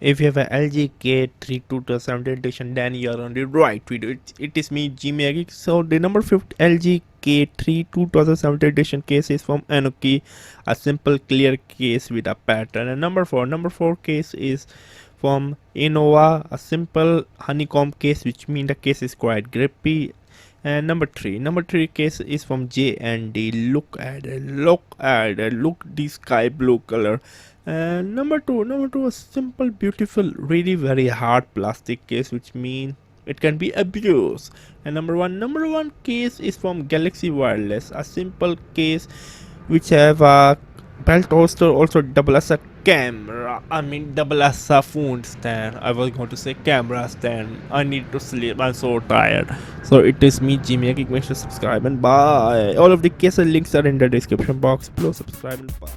If you have a LG K3 2017 edition, then you're on the right video. It is me, Geek. So the number 50 LG K3 2017 edition case is from Enoki, a simple clear case with a pattern. And number four case is from Innova, a simple honeycomb case, which means the case is quite grippy. And number three case is from J&D. Look the sky blue color. And number two, a simple, beautiful, really very hard plastic case, which means it can be abused. And number one case is from Galaxy Wireless, a simple case which have a belt holster, also double as a camera. I mean, double as a phone stand. I was going to say camera stand. I need to sleep. I'm so tired. So it is me, Jimmy. Make sure to subscribe and bye. All of the case and links are in the description box below. Subscribe and bye.